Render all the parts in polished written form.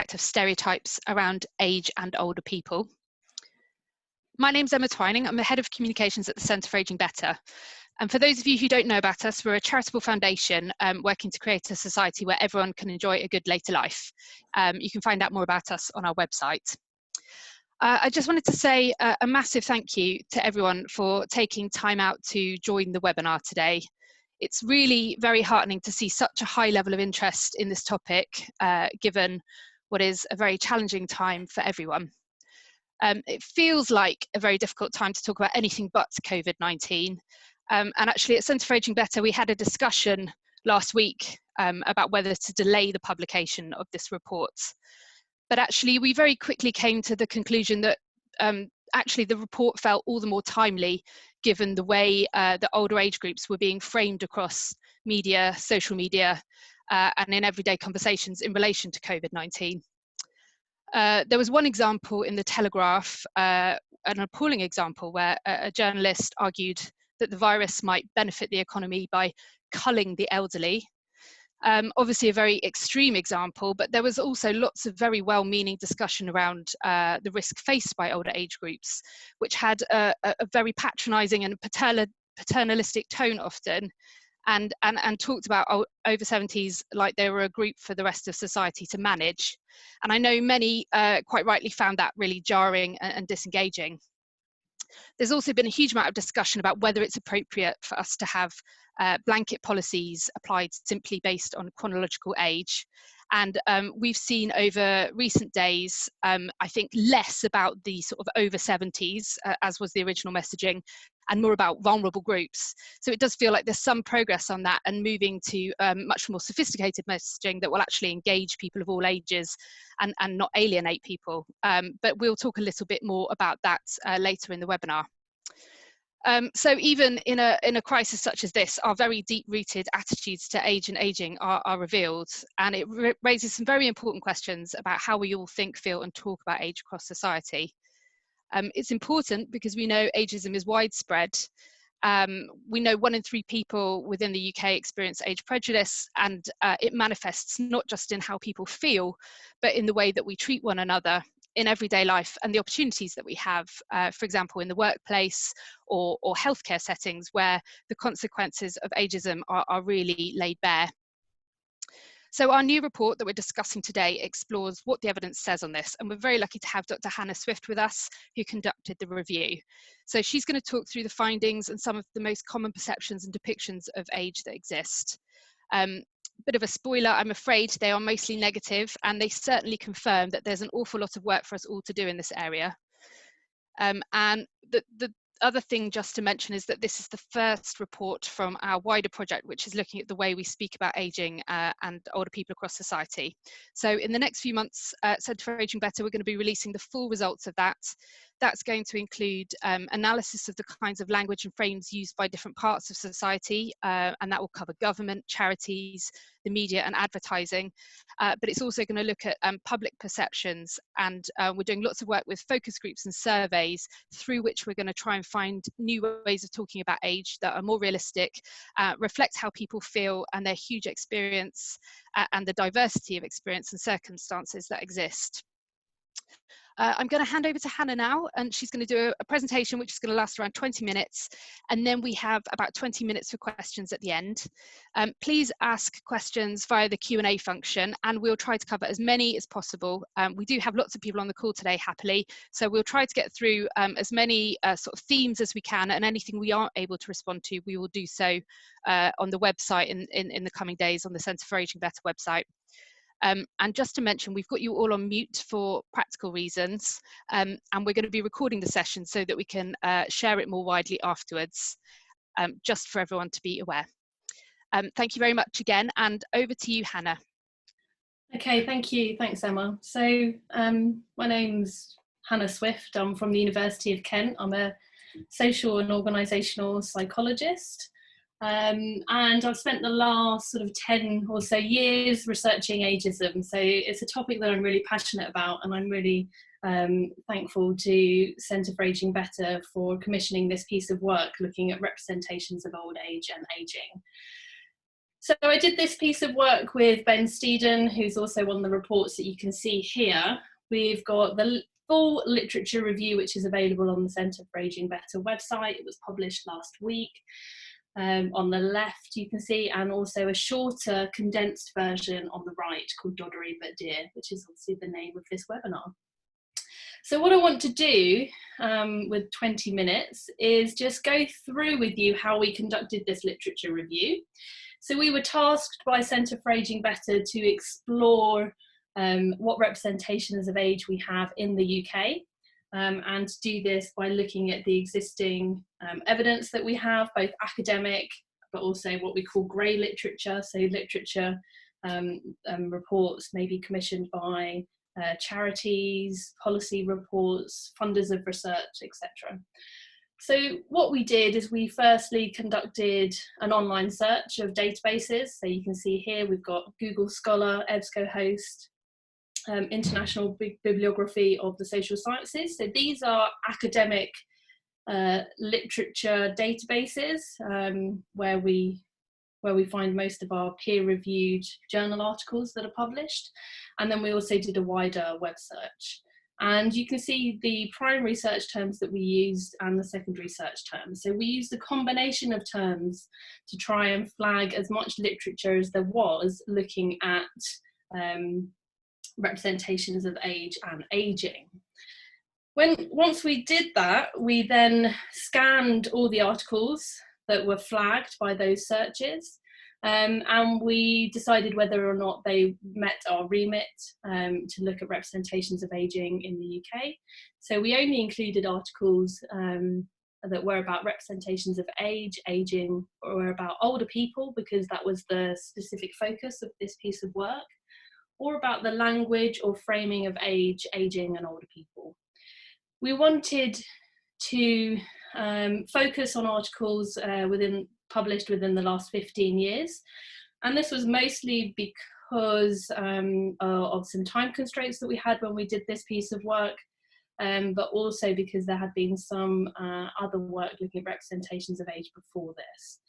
subject of stereotypes around age and older people. My name's Emma Twining. I'm the Head of Communications at the Centre for Ageing Better. And for those of you who don't know about us, we're a charitable foundation working to create a society where everyone can enjoy a good later life. You can find out more about us on our website. I just wanted to say a massive thank you to everyone for taking time out to join the webinar today. It's really very heartening to see such a high level of interest in this topic, given what is a very challenging time for everyone. It feels like a very difficult time to talk about anything but COVID-19. And actually at Centre for Ageing Better, we had a discussion last week about whether to delay the publication of this report. But actually we very quickly came to the conclusion that actually the report felt all the more timely given the way the older age groups were being framed across media, social media, and in everyday conversations in relation to COVID-19. There was one example in the Telegraph, an appalling example where a journalist argued that the virus might benefit the economy by culling the elderly. Obviously a very extreme example, but there was also lots of very well-meaning discussion around the risk faced by older age groups, which had a very patronising and paternalistic tone often, and talked about over 70s like they were a group for the rest of society to manage. And I know many quite rightly found that really jarring and disengaging. There's also been a huge amount of discussion about whether it's appropriate for us to have blanket policies applied simply based on chronological age. And we've seen over recent days, I think less about the sort of over 70s, as was the original messaging, and more about vulnerable groups. So it does feel like there's some progress on that and moving to much more sophisticated messaging that will actually engage people of all ages and not alienate people. But we'll talk a little bit more about that later in the webinar. So even in a crisis such as this, our very deep-rooted attitudes to age and ageing are revealed, and it raises some very important questions about how we all think, feel and talk about age across society. It's important because we know ageism is widespread. We know 1 in 3 people within the UK experience age prejudice, and it manifests not just in how people feel, but in the way that we treat one another in everyday life and the opportunities that we have, for example, in the workplace or healthcare settings where the consequences of ageism are really laid bare. So our new report that we're discussing today explores what the evidence says on this, and we're very lucky to have Dr. Hannah Swift with us, who conducted the review. So she's going to talk through the findings and some of the most common perceptions and depictions of age that exist. Bit of a spoiler, I'm afraid they are mostly negative, and they certainly confirm that there's an awful lot of work for us all to do in this area. And the other thing just to mention is that this is the first report from our wider project, which is looking at the way we speak about ageing and older people across society. So in the next few months, Centre for Ageing Better, we're going to be releasing the full results of that. That's going to include analysis of the kinds of language and frames used by different parts of society, and that will cover government, charities, the media and advertising. But it's also going to look at public perceptions, and we're doing lots of work with focus groups and surveys through which we're going to try and find new ways of talking about age that are more realistic, reflect how people feel and their huge experience and the diversity of experience and circumstances that exist. I'm going to hand over to Hannah now, and she's going to do a presentation which is going to last around 20 minutes, and then we have about 20 minutes for questions at the end. Please ask questions via the Q&A function, and we'll try to cover as many as possible. We do have lots of people on the call today, happily, so we'll try to get through as many sort of themes as we can, and anything we aren't able to respond to, we will do so on the website in the coming days on the Centre for Ageing Better website. And just to mention, we've got you all on mute for practical reasons, and we're going to be recording the session so that we can share it more widely afterwards, just for everyone to be aware. Thank you very much again, and over to you, Hannah. Okay, thank you. Thanks, Emma. So my name's Hannah Swift. I'm from the University of Kent. I'm a social and organisational psychologist. And I've spent the last sort of 10 or so years researching ageism. So it's a topic that I'm really passionate about, and I'm really thankful to Centre for Ageing Better for commissioning this piece of work looking at representations of old age and ageing. So I did this piece of work with Ben Steeden, who's also one of the reports that you can see here. We've got the full literature review, which is available on the Centre for Ageing Better website. It was published last week. On the left, you can see, and also a shorter condensed version on the right called Doddery but Dear, which is obviously the name of this webinar. So what I want to do with 20 minutes is just go through with you how we conducted this literature review. So we were tasked by Centre for Ageing Better to explore what representations of age we have in the UK, and to do this by looking at the existing evidence that we have, both academic, but also what we call grey literature, so literature reports maybe commissioned by charities, policy reports, funders of research, etc. So what we did is we firstly conducted an online search of databases. So you can see here we've got Google Scholar, EBSCOhost, International Bibliography of the Social Sciences. So these are academic literature databases where we find most of our peer-reviewed journal articles that are published. And then we also did a wider web search. And you can see the primary search terms that we used and the secondary search terms. So we used a combination of terms to try and flag as much literature as there was looking at representations of age and ageing. Once we did that, we then scanned all the articles that were flagged by those searches, and we decided whether or not they met our remit to look at representations of ageing in the UK. So we only included articles that were about representations of age, ageing, or about older people, because that was the specific focus of this piece of work, or about the language or framing of age, ageing, and older people. We wanted to focus on articles published within the last 15 years. And this was mostly because of some time constraints that we had when we did this piece of work, but also because there had been some other work looking at representations of age before this.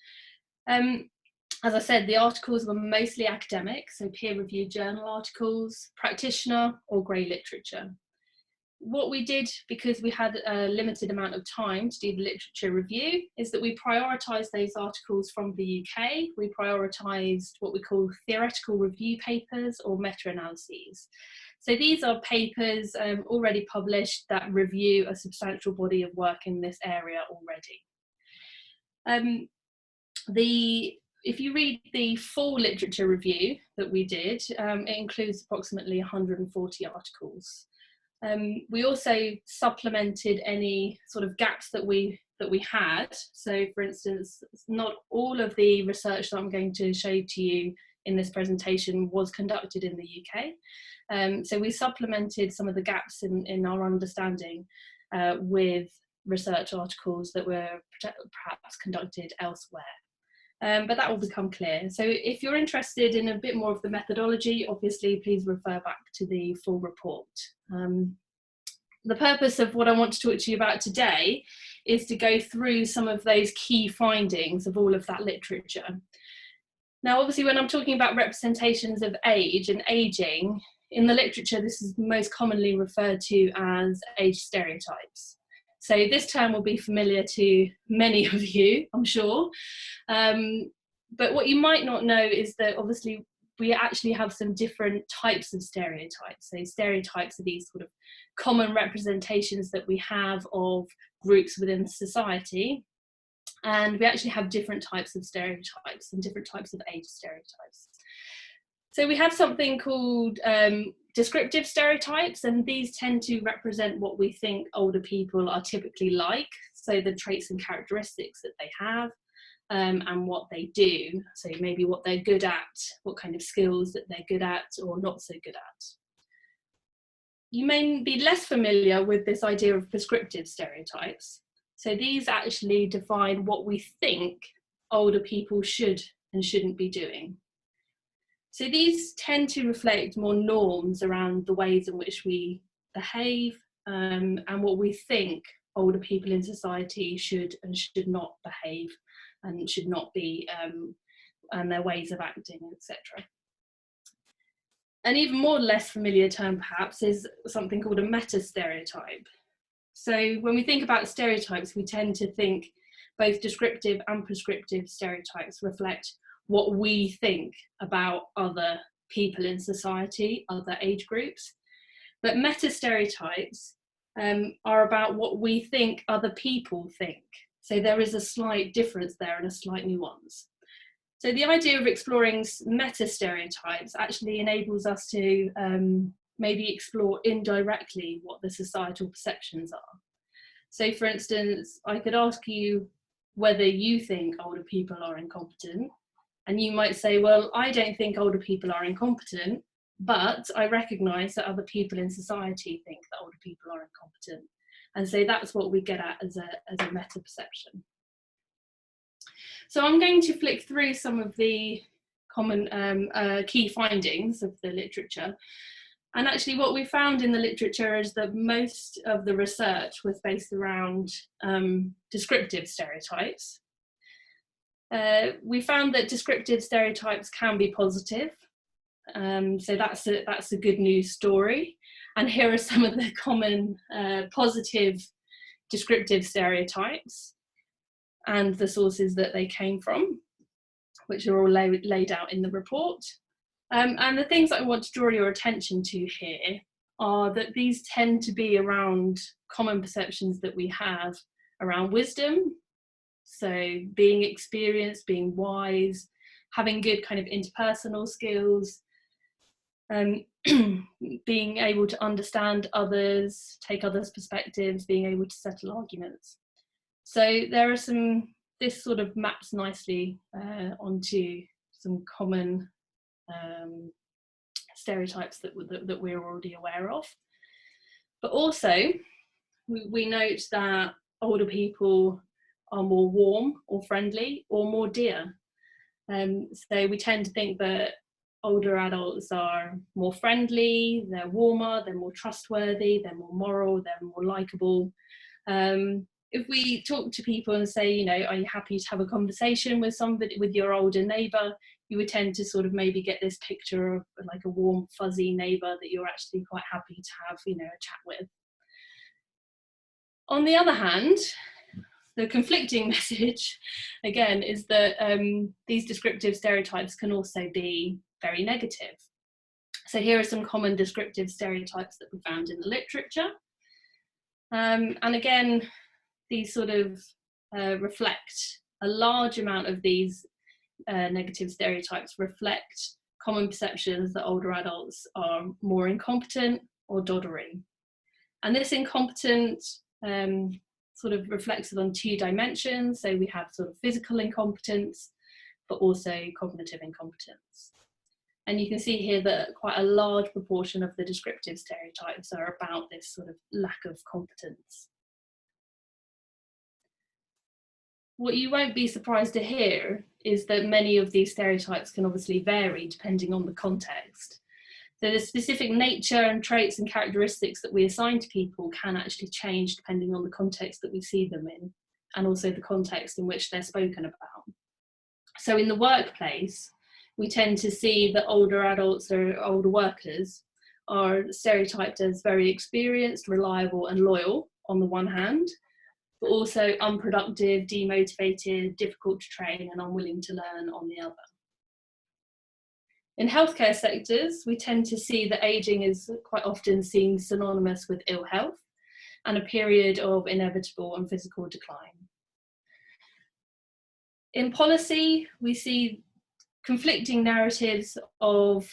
As I said, the articles were mostly academic, so peer-reviewed journal articles, practitioner, or grey literature. What we did, because we had a limited amount of time to do the literature review, is that we prioritised those articles from the UK. We prioritised what we call theoretical review papers or meta-analyses. So these are papers already published that review a substantial body of work in this area already. If you read the full literature review that we did, it includes approximately 140 articles. We also supplemented any sort of gaps that we had. So for instance, not all of the research that I'm going to show to you in this presentation was conducted in the UK. So we supplemented some of the gaps in our understanding with research articles that were perhaps conducted elsewhere. But that will become clear. So if you're interested in a bit more of the methodology, obviously please refer back to the full report. The purpose of what I want to talk to you about today is to go through some of those key findings of all of that literature. Now, obviously, when I'm talking about representations of age and ageing, in the literature, this is most commonly referred to as age stereotypes. So this term will be familiar to many of you, I'm sure. But what you might not know is that obviously we actually have some different types of stereotypes. So stereotypes are these sort of common representations that we have of groups within society. And we actually have different types of stereotypes and different types of age stereotypes. So we have something called descriptive stereotypes, and these tend to represent what we think older people are typically like, so the traits and characteristics that they have, and what they do, so maybe what they're good at, what kind of skills that they're good at or not so good at. You may be less familiar with this idea of prescriptive stereotypes. So these actually define what we think older people should and shouldn't be doing. So these tend to reflect more norms around the ways in which we behave and what we think older people in society should and should not behave and should not be and their ways of acting, etc. An even more less familiar term perhaps is something called a meta-stereotype. So when we think about stereotypes, we tend to think both descriptive and prescriptive stereotypes reflect what we think about other people in society, other age groups. But meta-stereotypes are about what we think other people think. So there is a slight difference there and a slight nuance. So the idea of exploring meta-stereotypes actually enables us to maybe explore indirectly what the societal perceptions are. So for instance, I could ask you whether you think older people are incompetent, and you might say, well, I don't think older people are incompetent, but I recognise that other people in society think that older people are incompetent. And so that's what we get at as a meta-perception. So I'm going to flick through some of the common key findings of the literature. And actually what we found in the literature is that most of the research was based around descriptive stereotypes. We found that descriptive stereotypes can be positive. So that's a good news story. And here are some of the common positive descriptive stereotypes and the sources that they came from, which are all laid out in the report. And the things that I want to draw your attention to here are that these tend to be around common perceptions that we have around wisdom. So being experienced, being wise, having good kind of interpersonal skills, being able to understand others, take others' perspectives, being able to settle arguments. So there are this sort of maps nicely onto some common stereotypes that we're already aware of. But also, we note that older people are more warm or friendly or more dear. So we tend to think that older adults are more friendly, they're warmer, they're more trustworthy, they're more moral, they're more likable. If we talk to people and say, you know, are you happy to have a conversation with somebody, with your older neighbour, you would tend to sort of maybe get this picture of like a warm, fuzzy neighbour that you're actually quite happy to have, you know, a chat with. On the other hand, the conflicting message, again, is that these descriptive stereotypes can also be very negative. So here are some common descriptive stereotypes that we found in the literature. And again, these sort of reflect a large amount of these negative stereotypes reflect common perceptions that older adults are more incompetent or doddery. And this incompetent sort of reflects it on two dimensions. So we have sort of physical incompetence, but also cognitive incompetence. And you can see here that quite a large proportion of the descriptive stereotypes are about this sort of lack of competence. What you won't be surprised to hear is that many of these stereotypes can obviously vary depending on the context. So the specific nature and traits and characteristics that we assign to people can actually change depending on the context that we see them in, and also the context in which they're spoken about. So in the workplace, we tend to see that older adults or older workers are stereotyped as very experienced, reliable and loyal on the one hand, but also unproductive, demotivated, difficult to train and unwilling to learn on the other. In healthcare sectors, we tend to see that ageing is quite often seen synonymous with ill health and a period of inevitable and physical decline. In policy, we see conflicting narratives of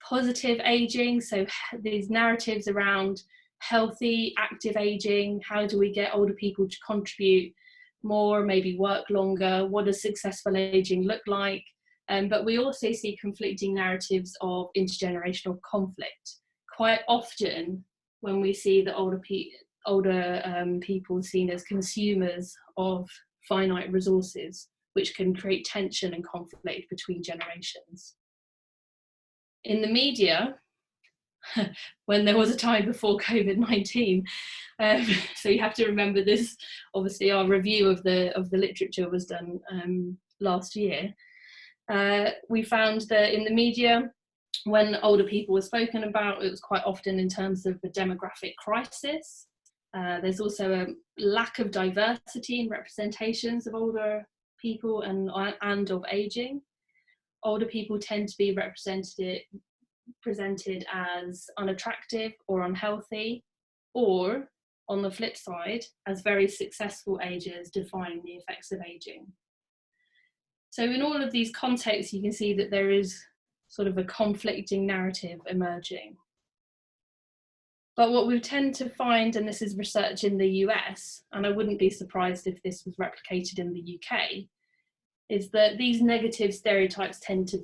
positive ageing, so these narratives around healthy, active ageing, how do we get older people to contribute more, maybe work longer, what does successful ageing look like? But we also see conflicting narratives of intergenerational conflict. Quite often when we see the older people seen as consumers of finite resources, which can create tension and conflict between generations. In the media, when there was a time before COVID-19, so you have to remember this, obviously our review of the literature was done last year. We found that in the media, when older people were spoken about, it was quite often in terms of the demographic crisis. There's also a lack of diversity in representations of older people and of ageing. Older people tend to be presented as unattractive or unhealthy, or on the flip side, as very successful agers defying the effects of ageing. So in all of these contexts, you can see that there is sort of a conflicting narrative emerging. But what we tend to find, and this is research in the US, and I wouldn't be surprised if this was replicated in the UK, is that these negative stereotypes tend to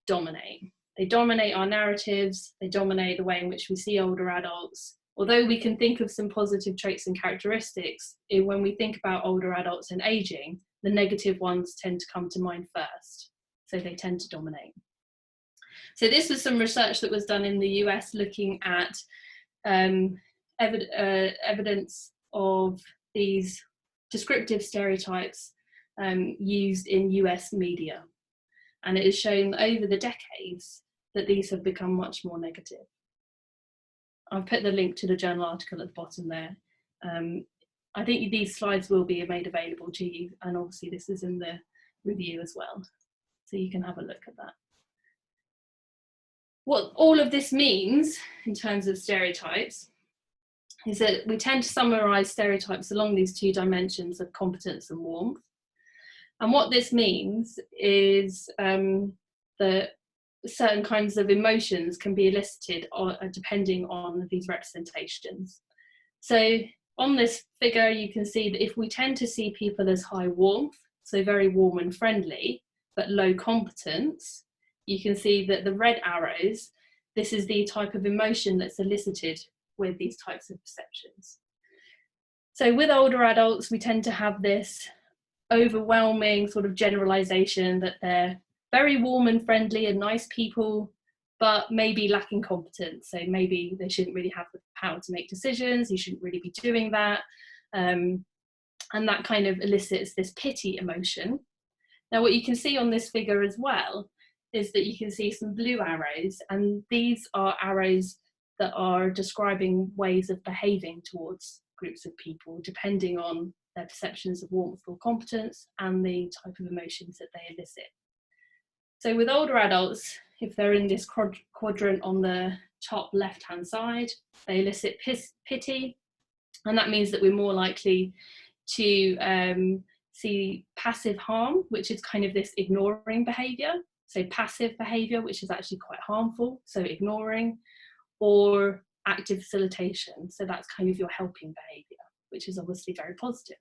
dominate. They dominate our narratives, they dominate the way in which we see older adults. Although we can think of some positive traits and characteristics, when we think about older adults and ageing, the negative ones tend to come to mind first. So they tend to dominate. So this was some research that was done in the US looking at evidence of these descriptive stereotypes used in US media. And it is shown over the decades that these have become much more negative. I've put the link to the journal article at the bottom there. I think these slides will be made available to you, and obviously this is in the review as well, so you can have a look at that. What all of this means in terms of stereotypes is that we tend to summarise stereotypes along these two dimensions of competence and warmth. And what this means is that certain kinds of emotions can be elicited depending on these representations. So on this figure, you can see that if we tend to see people as high warmth, so very warm and friendly, but low competence, you can see that the red arrows, this is the type of emotion that's elicited with these types of perceptions. So with older adults, we tend to have this overwhelming sort of generalization that they're very warm and friendly and nice people, but maybe lacking competence. So maybe they shouldn't really have the power to make decisions, you shouldn't really be doing that. And that kind of elicits this pity emotion. Now, what you can see on this figure as well is that you can see some blue arrows, and these are arrows that are describing ways of behaving towards groups of people, depending on their perceptions of warmth or competence and the type of emotions that they elicit. So with older adults, if they're in this quadrant on the top left-hand side, they elicit pity, and that means that we're more likely to see passive harm, which is kind of this ignoring behaviour. So passive behaviour, which is actually quite harmful, so ignoring, or active facilitation. So that's kind of your helping behaviour, which is obviously very positive,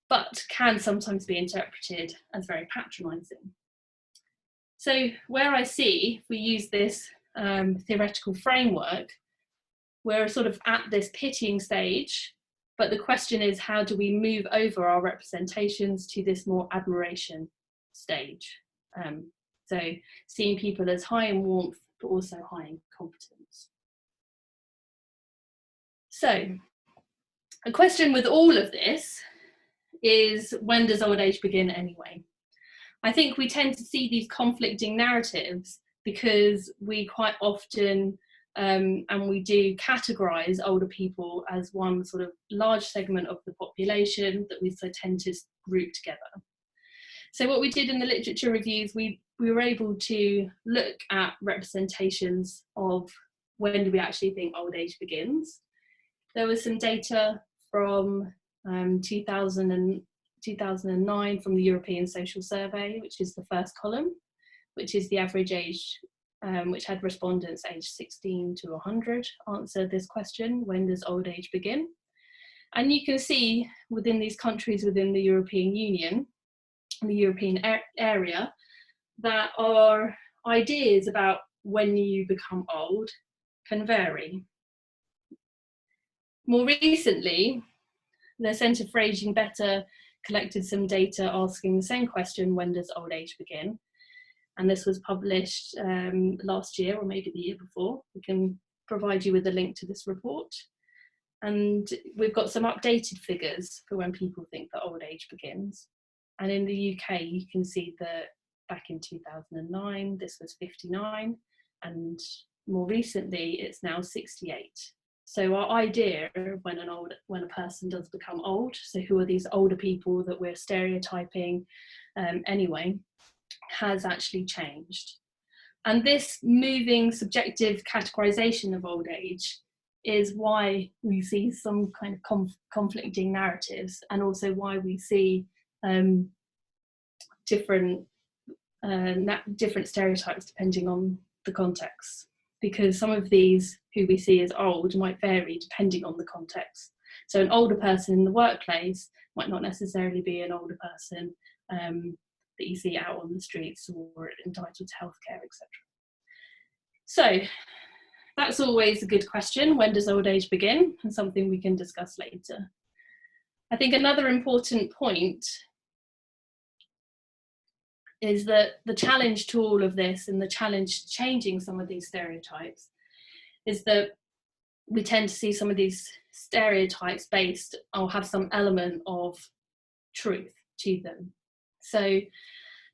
but can sometimes be interpreted as very patronising. So where I see, if we use this theoretical framework, we're sort of at this pitying stage, but the question is, how do we move over our representations to this more admiration stage? So seeing people as high in warmth, but also high in competence. So a question with all of this is, when does old age begin anyway? I think we tend to see these conflicting narratives because we quite often, and we do categorise older people as one sort of large segment of the population that we so tend to group together. So what we did in the literature reviews, we were able to look at representations of when do we actually think old age begins. There was some data from 2009 from the European Social Survey, which is the first column, which is the average age, which had respondents aged 16 to 100 answer this question, when does old age begin? And you can see within these countries within the European Union, the European area, that our ideas about when you become old can vary. More recently, the Centre for Ageing Better collected some data asking the same question, when does old age begin? And this was published last year, or maybe the year before. We can provide you with a link to this report. And we've got some updated figures for when people think that old age begins. And in the UK, you can see that back in 2009, this was 59, and more recently, it's now 68. So our idea of when a person does become old, so who are these older people that we're stereotyping anyway, has actually changed. And this moving subjective categorization of old age is why we see some kind of conflicting narratives, and also why we see different stereotypes depending on the context, because some of these who we see as old might vary depending on the context. So an older person in the workplace might not necessarily be an older person that you see out on the streets or entitled to healthcare, etc. So that's always a good question. When does old age begin? And something we can discuss later. I think another important point is that the challenge to all of this, and the challenge to changing some of these stereotypes, is that we tend to see some of these stereotypes based or have some element of truth to them. So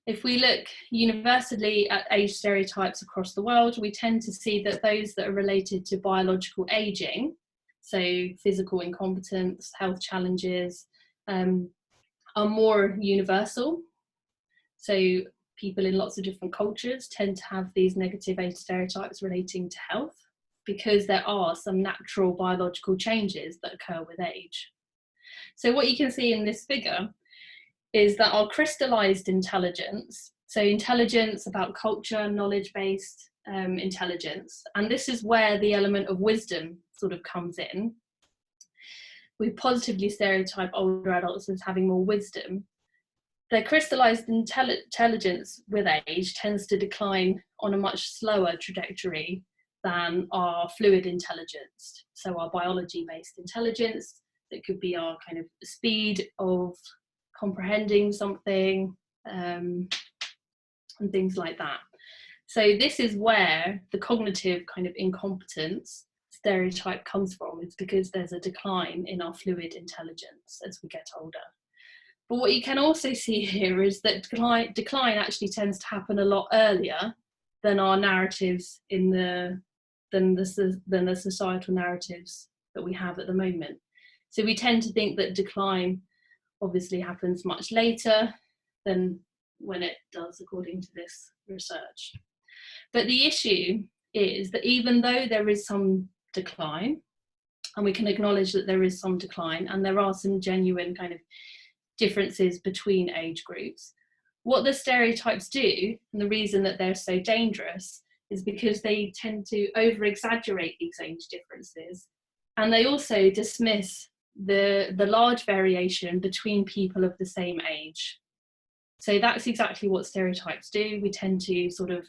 if we look universally at age stereotypes across the world, we tend to see that those that are related to biological aging, so physical incompetence, health challenges, are more universal. So people in lots of different cultures tend to have these negative age stereotypes relating to health, because there are some natural biological changes that occur with age. So what you can see in this figure is that our crystallized intelligence, so intelligence about culture, knowledge-based intelligence, and this is where the element of wisdom sort of comes in. We positively stereotype older adults as having more wisdom. Their crystallized intelligence with age tends to decline on a much slower trajectory than our fluid intelligence, so our biology-based intelligence. That could be our kind of speed of comprehending something and things like that. So this is where the cognitive kind of incompetence stereotype comes from. It's because there's a decline in our fluid intelligence as we get older. But what you can also see here is that decline actually tends to happen a lot earlier than our narratives than the societal narratives that we have at the moment. So we tend to think that decline obviously happens much later than when it does, according to this research. But the issue is that even though there is some decline, and we can acknowledge that there is some decline, and there are some genuine kind of differences between age groups, what the stereotypes do, and the reason that they're so dangerous, is because they tend to over-exaggerate these age differences, and they also dismiss the large variation between people of the same age. So that's exactly what stereotypes do. We tend to sort of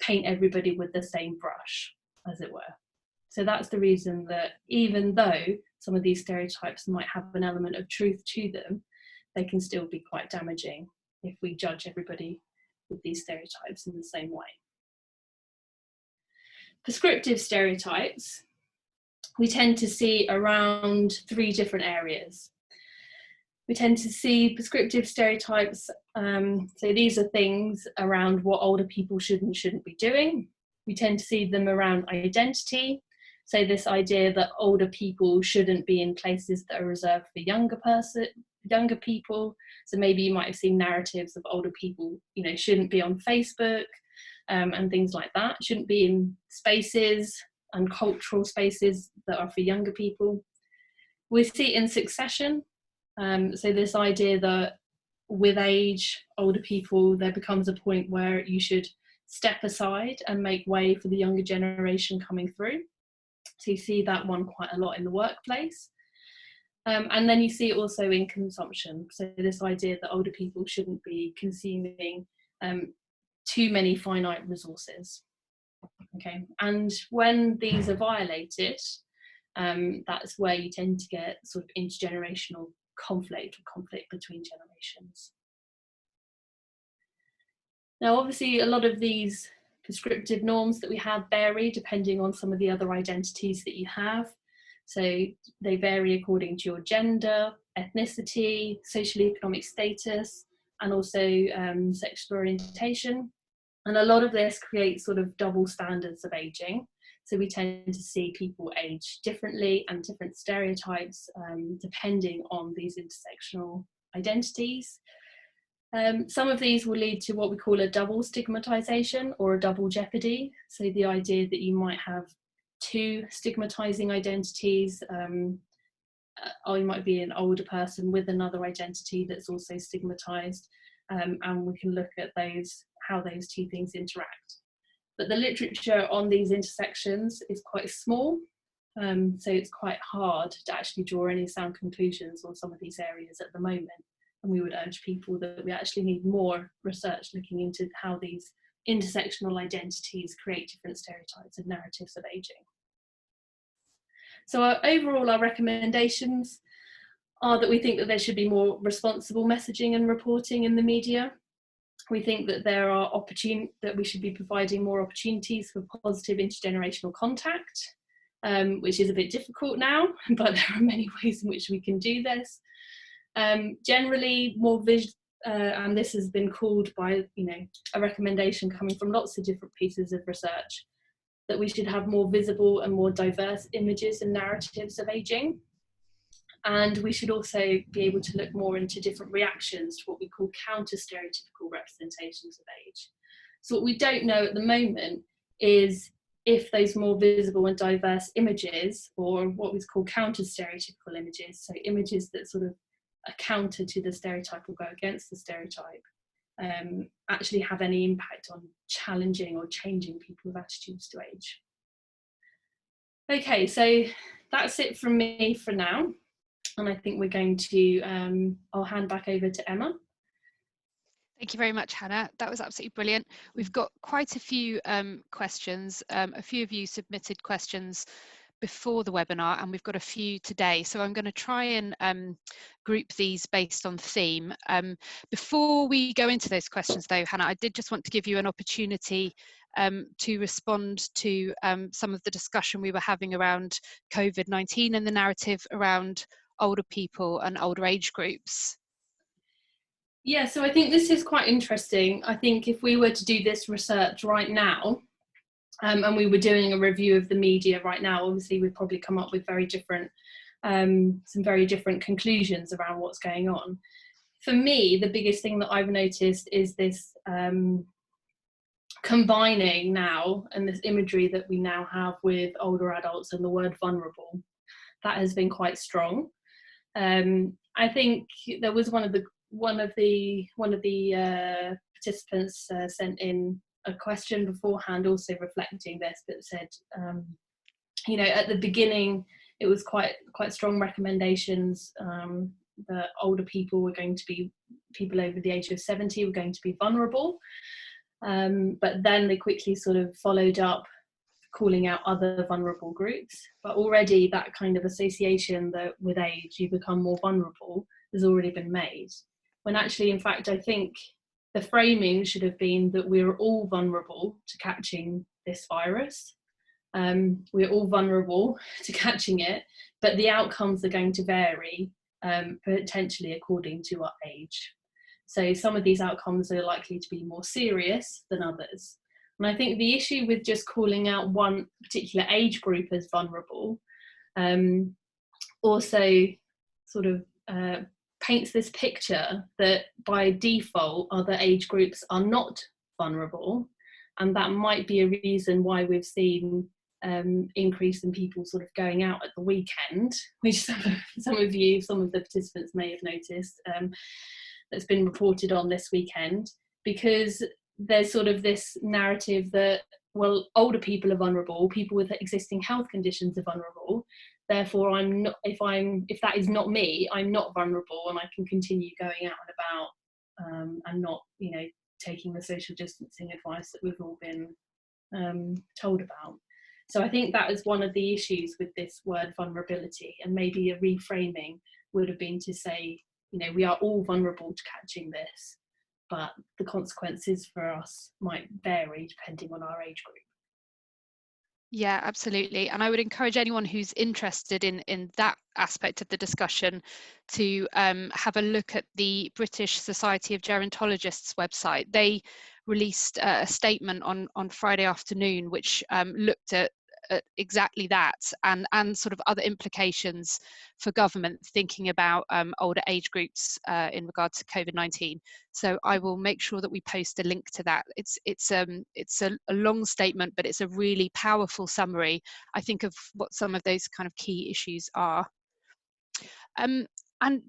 paint everybody with the same brush, as it were. So that's the reason that even though some of these stereotypes might have an element of truth to them, they can still be quite damaging if we judge everybody with these stereotypes in the same way. Prescriptive stereotypes we tend to see around 3 different areas. We tend to see prescriptive stereotypes, so these are things around what older people should and shouldn't be doing. We tend to see them around identity, so this idea that older people shouldn't be in places that are reserved for younger people. So maybe you might have seen narratives of older people, shouldn't be on Facebook and things like that, shouldn't be in spaces and cultural spaces that are for younger people. We see it in succession. So this idea that with age, older people, there becomes a point where you should step aside and make way for the younger generation coming through. So you see that one quite a lot in the workplace. And then you see it also in consumption. So this idea that older people shouldn't be consuming too many finite resources. Okay, and when these are violated, that's where you tend to get sort of intergenerational conflict between generations. Now, obviously, a lot of these prescriptive norms that we have vary depending on some of the other identities that you have. So they vary according to your gender, ethnicity, socioeconomic status, and also sexual orientation. And a lot of this creates sort of double standards of aging. So we tend to see people age differently and different stereotypes depending on these intersectional identities. Some of these will lead to what we call a double stigmatization or a double jeopardy. So the idea that you might have two stigmatizing identities, or you might be an older person with another identity that's also stigmatized, and we can look at those, how those two things interact. But the literature on these intersections is quite small, so it's quite hard to actually draw any sound conclusions on some of these areas at the moment. And we would urge people that we actually need more research looking into how these intersectional identities create different stereotypes and narratives of aging. So overall, our recommendations are that we think that there should be more responsible messaging and reporting in the media. We think that that we should be providing more opportunities for positive intergenerational contact, which is a bit difficult now, but there are many ways in which we can do this. Generally, more and this has been called by, a recommendation coming from lots of different pieces of research, that we should have more visible and more diverse images and narratives of aging. And we should also be able to look more into different reactions to what we call counter-stereotypical representations of age. So what we don't know at the moment is if those more visible and diverse images, or what we call counter-stereotypical images, so images that sort of are counter to the stereotype or go against the stereotype, actually have any impact on challenging or changing people's attitudes to age. Okay, so that's it from me for now. And I think we're going to, I'll hand back over to Emma. Thank you very much, Hannah. That was absolutely brilliant. We've got quite a few questions. A few of you submitted questions before the webinar, and we've got a few today. So I'm going to try and group these based on theme. Before we go into those questions though, Hannah, I did just want to give you an opportunity to respond to some of the discussion we were having around COVID-19 and the narrative around older people and older age groups. Yeah, so I think this is quite interesting. I think if we were to do this research right now, and we were doing a review of the media right now, obviously we'd probably come up with very different, some very different conclusions around what's going on. For me, the biggest thing that I've noticed is this combining now, and this imagery that we now have with older adults and the word vulnerable. That has been quite strong. I think there was one of the participants sent in a question beforehand, also reflecting this, but said, at the beginning it was quite strong recommendations that older people were going to be, people over the age of 70 were going to be vulnerable, but then they quickly sort of followed up calling out other vulnerable groups. But already that kind of association that with age you become more vulnerable has already been made, when actually, in fact, I think the framing should have been that we're all vulnerable to catching this virus. We're all vulnerable to catching it, but the outcomes are going to vary potentially according to our age. So some of these outcomes are likely to be more serious than others. And I think the issue with just calling out one particular age group as vulnerable also sort of paints this picture that by default other age groups are not vulnerable, and that might be a reason why we've seen increase in people sort of going out at the weekend, which some of the participants may have noticed, that's been reported on this weekend, because there's sort of this narrative that, well, older people are vulnerable, people with existing health conditions are vulnerable, therefore I'm not, if that is not me, I'm not vulnerable and I can continue going out and about and not, taking the social distancing advice that we've all been told about. So I think that is one of the issues with this word vulnerability, and maybe a reframing would have been to say, we are all vulnerable to catching this, but the consequences for us might vary depending on our age group. Yeah, absolutely. And I would encourage anyone who's interested in that aspect of the discussion to have a look at the British Society of Gerontologists website. They released a statement on Friday afternoon, which looked at exactly that and sort of other implications for government thinking about older age groups in regard to COVID-19. So I will make sure that we post a link to that. It's a long statement, but it's a really powerful summary, I think, of what some of those kind of key issues are. And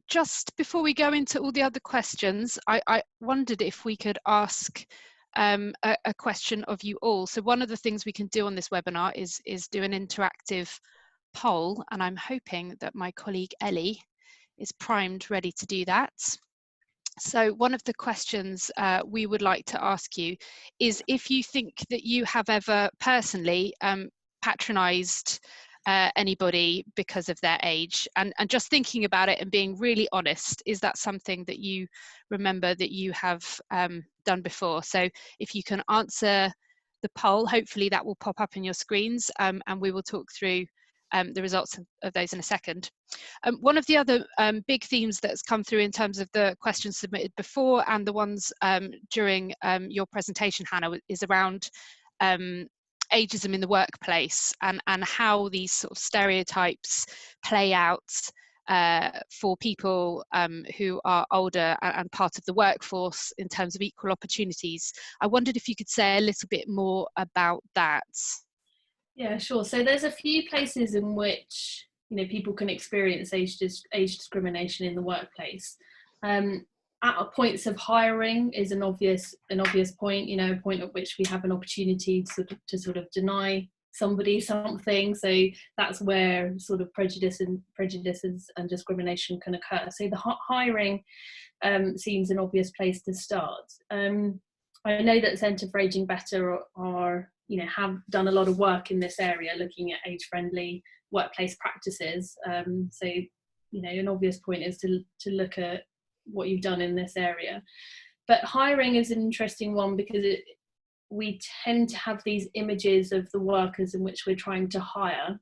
just before we go into all the other questions, I wondered if we could ask a question of you all. So one of the things we can do on this webinar is do an interactive poll, and I'm hoping that my colleague Ellie is primed, ready to do that. So one of the questions we would like to ask you is if you think that you have ever personally patronised anybody because of their age, and just thinking about it and being really honest, is that something that you remember that you have done before? So if you can answer the poll, hopefully that will pop up in your screens, and we will talk through the results of those in a second. One of the other big themes that's come through in terms of the questions submitted before and the ones during your presentation, Hannah, is around ageism in the workplace and how these sort of stereotypes play out for people who are older and part of the workforce in terms of equal opportunities. I wondered if you could say a little bit more about that. Yeah, sure. So there's a few places in which people can experience age discrimination in the workplace. At points of hiring is an obvious point. A point at which we have an opportunity to sort of deny somebody something. So that's where sort of prejudices and discrimination can occur. So the hiring seems an obvious place to start. I know that Centre for Ageing Better have done a lot of work in this area, looking at age-friendly workplace practices. So, an obvious point is to look at what you've done in this area. But hiring is an interesting one because we tend to have these images of the workers in which we're trying to hire.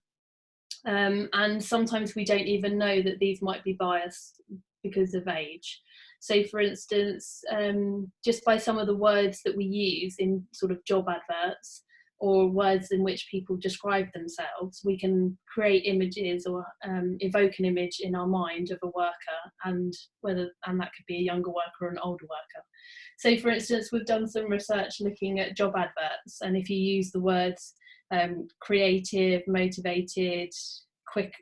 And sometimes we don't even know that these might be biased because of age. So for instance, just by some of the words that we use in sort of job adverts or words in which people describe themselves, we can create images or evoke an image in our mind of a worker, and that could be a younger worker or an older worker. So for instance, we've done some research looking at job adverts, and if you use the words creative, motivated, quick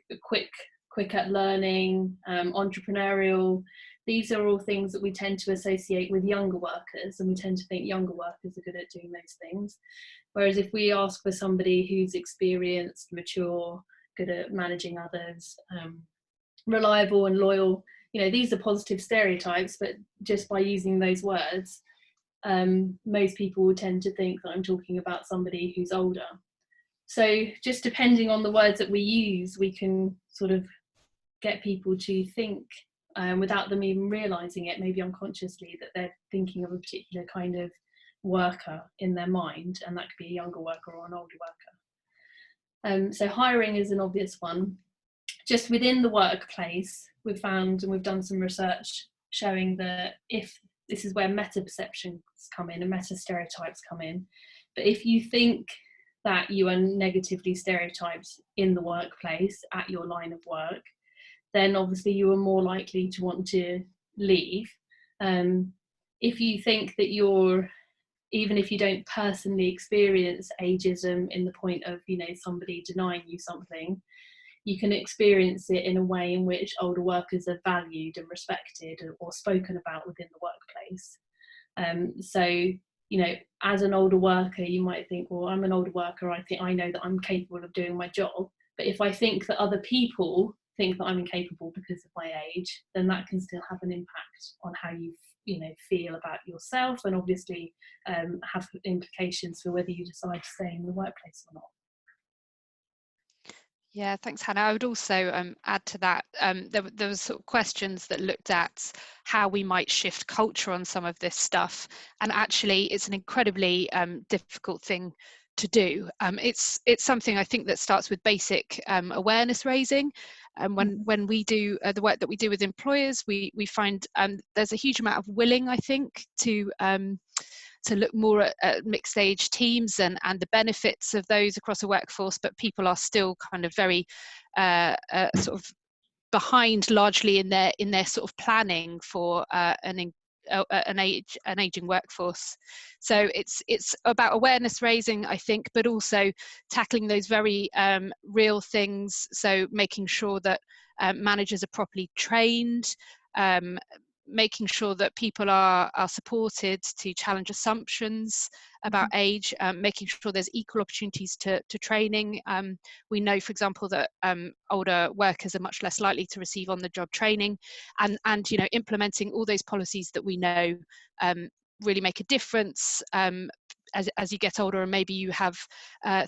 at learning, entrepreneurial, these are all things that we tend to associate with younger workers, and we tend to think younger workers are good at doing those things. Whereas if we ask for somebody who's experienced, mature, good at managing others, reliable and loyal, these are positive stereotypes, but just by using those words, most people will tend to think that I'm talking about somebody who's older. So just depending on the words that we use, we can sort of get people to think, without them even realising it, maybe unconsciously, that they're thinking of a particular kind of worker in their mind, and that could be a younger worker or an older worker. So hiring is an obvious one. Just within the workplace, we've found, and we've done some research showing that if this is where meta perceptions come in and meta stereotypes come in, but if you think that you are negatively stereotyped in the workplace at your line of work, then obviously you are more likely to want to leave. If you think that even if you don't personally experience ageism in the point of somebody denying you something, you can experience it in a way in which older workers are valued and respected or spoken about within the workplace. So as an older worker, you might think, well, I'm an older worker, I know that I'm capable of doing my job. But if I think that other people think that I'm incapable because of my age, then that can still have an impact on how you feel about yourself, and obviously have implications for whether you decide to stay in the workplace or not. Yeah, thanks, Hannah. I would also add to that, there was sort of questions that looked at how we might shift culture on some of this stuff, and actually it's an incredibly difficult thing to do. It's something I think that starts with basic awareness raising. And when we do the work that we do with employers, we find there's a huge amount of willing, I think, to look more at mixed age teams and the benefits of those across a workforce, but people are still kind of very sort of behind largely in their sort of planning for an aging workforce. So it's about awareness raising, I think, but also tackling those very real things. So making sure that managers are properly trained, making sure that people are supported to challenge assumptions about age, making sure there's equal opportunities to training. We know, for example, that older workers are much less likely to receive on-the-job training, and you know, implementing all those policies that we know really make a difference as you get older, and maybe you have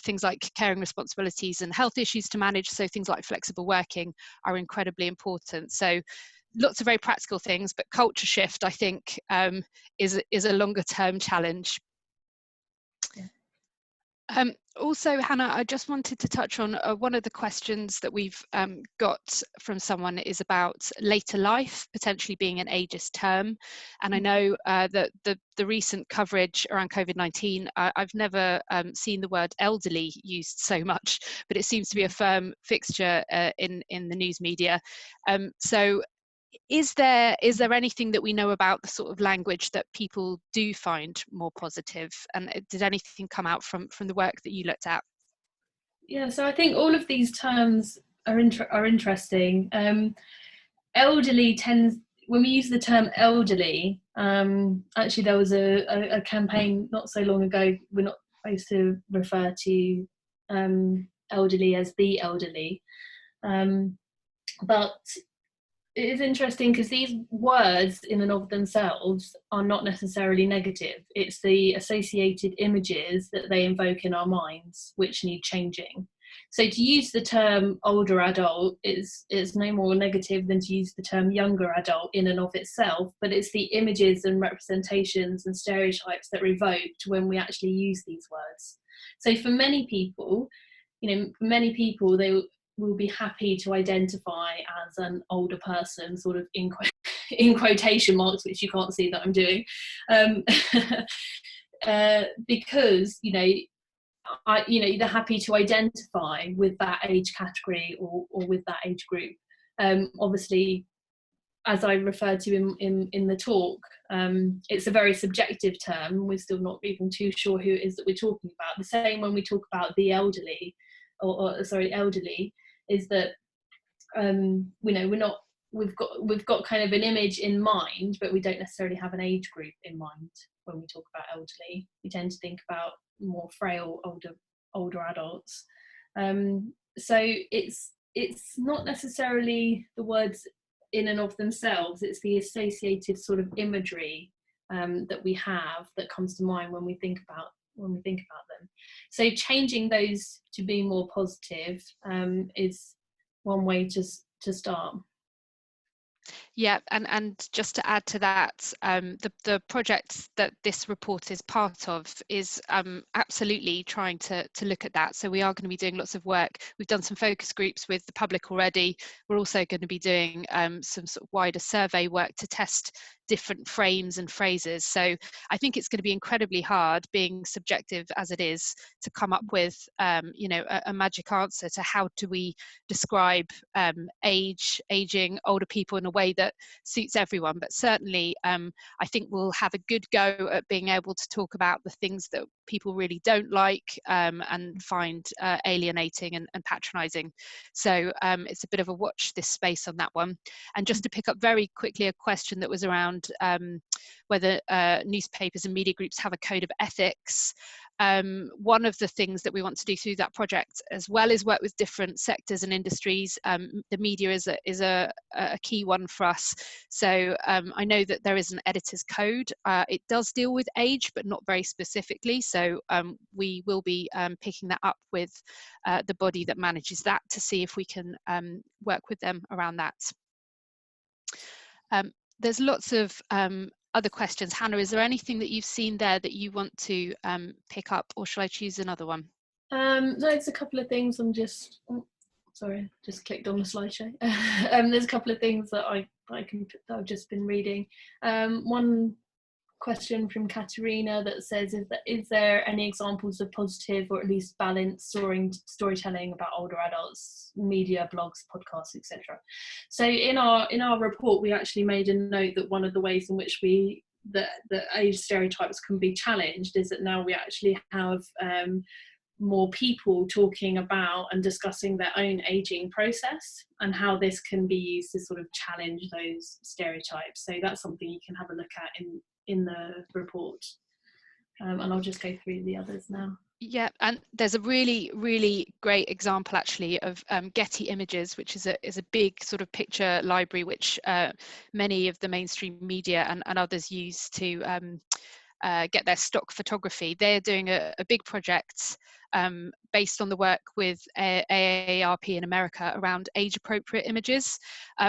things like caring responsibilities and health issues to manage. So things like flexible working are incredibly important. So lots of very practical things, but culture shift, I think, is a longer term challenge. Yeah. Also, Hannah, I just wanted to touch on one of the questions that we've got from someone is about later life potentially being an ageist term. And I know that the recent coverage around COVID-19, I've never seen the word elderly used so much, but it seems to be a firm fixture in the news media. So is there anything that we know about the sort of language that people do find more positive, and did anything come out from the work that you looked at? Yeah, so I think all of these terms are interesting. Elderly tends, when we use the term elderly, actually there was a campaign not so long ago. We're not supposed to refer to elderly as the elderly, but it is interesting because these words in and of themselves are not necessarily negative. It's the associated images that they invoke in our minds which need changing. So to use the term older adult is no more negative than to use the term younger adult in and of itself, but it's the images and representations and stereotypes that are evoked when we actually use these words. So for many people, they will be happy to identify as an older person, sort of in quotation marks, which you can't see that I'm doing, because they're happy to identify with that age category or with that age group. Obviously, as I referred to in the talk, it's a very subjective term. We're still not even too sure who it is that we're talking about. The same when we talk about the elderly, elderly, is that we've got kind of an image in mind, but we don't necessarily have an age group in mind when we talk about elderly. We tend to think about more frail older adults. So it's not necessarily the words in and of themselves, it's the associated sort of imagery that we have that comes to mind when we think about them. So changing those to be more positive is one way to start. Yeah, and just to add to that, the project that this report is part of is absolutely trying to look at that. So we are going to be doing lots of work. We've done some focus groups with the public already. We're also going to be doing some sort of wider survey work to test different frames and phrases. So I think it's going to be incredibly hard, being subjective as it is, to come up with a magic answer to how do we describe aging older people in a way that suits everyone. But certainly I think we'll have a good go at being able to talk about the things that people really don't like and find alienating and patronizing. So it's a bit of a watch this space on that one. And just to pick up very quickly a question that was around whether newspapers and media groups have a code of ethics. One of the things that we want to do through that project, as well as work with different sectors and industries, the media is a key one for us. So I know that there is an editor's code. It does deal with age, but not very specifically. So we will be picking that up with the body that manages that to see if we can work with them around that. There's lots of other questions. Hannah, is there anything that you've seen there that you want to pick up, or shall I choose another one? No, it's a couple of things. I'm just, oh, sorry, just clicked on the slideshow. There's a couple of things that that I've just been reading. One question from Katerina that says, is there any examples of positive or at least balanced storytelling about older adults, media, blogs, podcasts, etc.? So in our report, we actually made a note that one of the ways in which that age stereotypes can be challenged is that now we actually have more people talking about and discussing their own aging process and how this can be used to sort of challenge those stereotypes. So that's something you can have a look at in the report, and I'll just go through the others now. Yeah, and there's a really, really great example actually of Getty Images, which is a big sort of picture library which many of the mainstream media and others use to get their stock photography. They're doing a big project based on the work with AARP in America around age-appropriate images,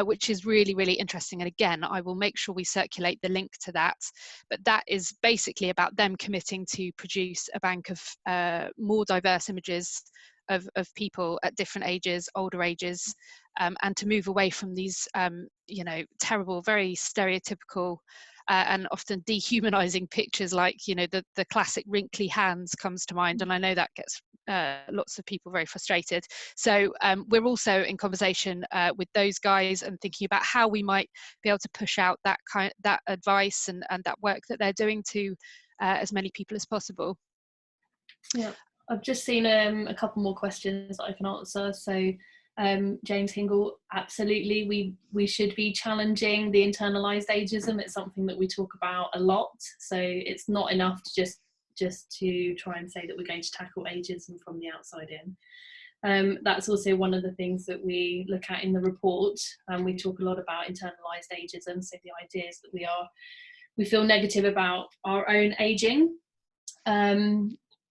which is really, really interesting. And again, I will make sure we circulate the link to that. But that is basically about them committing to produce a bank of more diverse images of people at different ages, older ages, and to move away from these, you know, terrible, very stereotypical and often dehumanizing pictures, like, you know, the classic wrinkly hands comes to mind, and I know that gets lots of people very frustrated. So we're also in conversation with those guys and thinking about how we might be able to push out that advice and that work that they're doing to as many people as possible. Yeah, I've just seen a couple more questions that I can answer. So James Hingle, absolutely, we should be challenging the internalized ageism. It's something that we talk about a lot, so it's not enough to just to try and say that we're going to tackle ageism from the outside in. That's also one of the things that we look at in the report, and we talk a lot about internalized ageism. So the idea is that we feel negative about our own aging.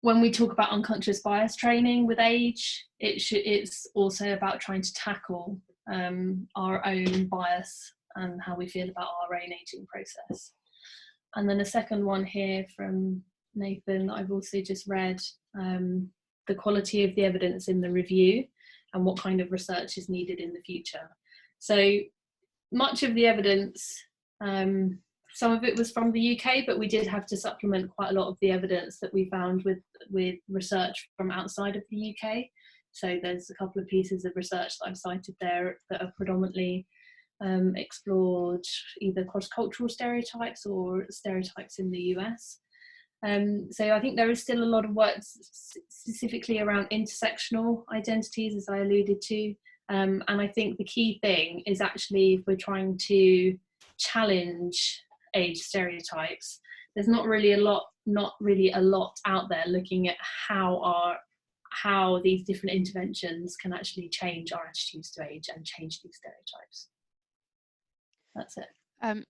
When we talk about unconscious bias training with age, it's also about trying to tackle our own bias and how we feel about our own aging process. And then a second one here from Nathan that I've also just read, the quality of the evidence in the review and what kind of research is needed in the future. So much of the evidence, some of it was from the UK, but we did have to supplement quite a lot of the evidence that we found with research from outside of the UK. So there's a couple of pieces of research that I've cited there that are predominantly explored either cross-cultural stereotypes or stereotypes in the US. So I think there is still a lot of work specifically around intersectional identities, as I alluded to. And I think the key thing is actually, if we're trying to challenge age stereotypes, there's not really a lot out there looking at how these different interventions can actually change our attitudes to age and change these stereotypes. That's it.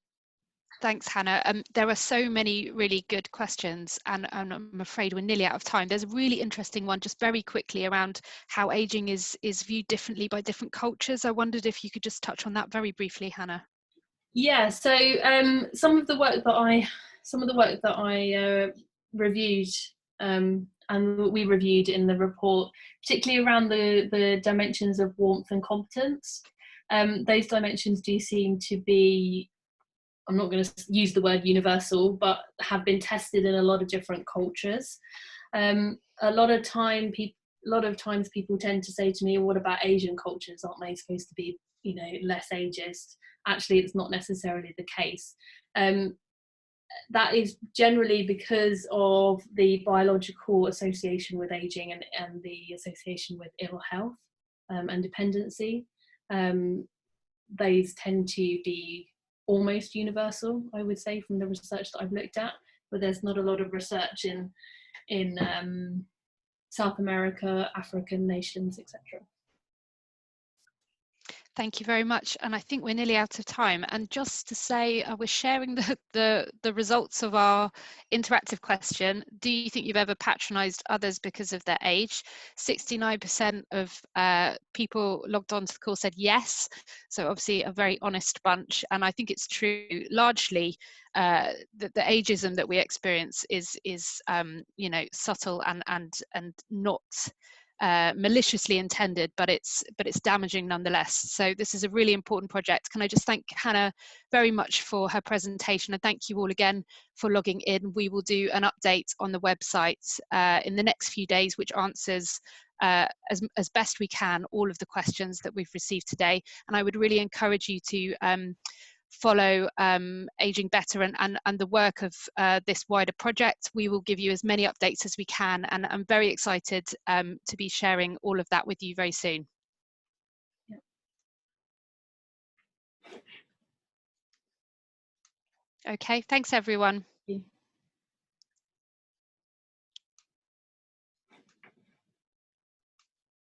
Thanks, Hannah. There are so many really good questions, and I'm afraid we're nearly out of time. There's a really interesting one just very quickly around how aging is viewed differently by different cultures. I wondered if you could just touch on that very briefly, Hannah. Yeah, so some of the work that I reviewed and we reviewed in the report, particularly around the dimensions of warmth and competence, those dimensions do seem to be, I'm not going to use the word universal, but have been tested in a lot of different cultures. A lot of times people tend to say to me, what about Asian cultures? Aren't they supposed to be, you know, less ageist? Actually, it's not necessarily the case. That is generally because of the biological association with aging and the association with ill health and dependency. Those tend to be almost universal, I would say, from the research that I've looked at, but there's not a lot of research in South America, African nations, etc. Thank you very much. And I think we're nearly out of time. And just to say, we're sharing the results of our interactive question. Do you think you've ever patronised others because of their age? 69% of people logged on to the call said yes. So obviously a very honest bunch. And I think it's true largely that the ageism that we experience is you know, subtle and not maliciously intended, but it's damaging nonetheless. So this is a really important project. Can I just thank Hannah very much for her presentation, and thank you all again for logging in. We will do an update on the website in the next few days, which answers as best we can all of the questions that we've received today. And I would really encourage you to follow Aging Better and the work of this wider project. We will give you as many updates as we can, and I'm very excited to be sharing all of that with you very soon. Okay, thanks everyone.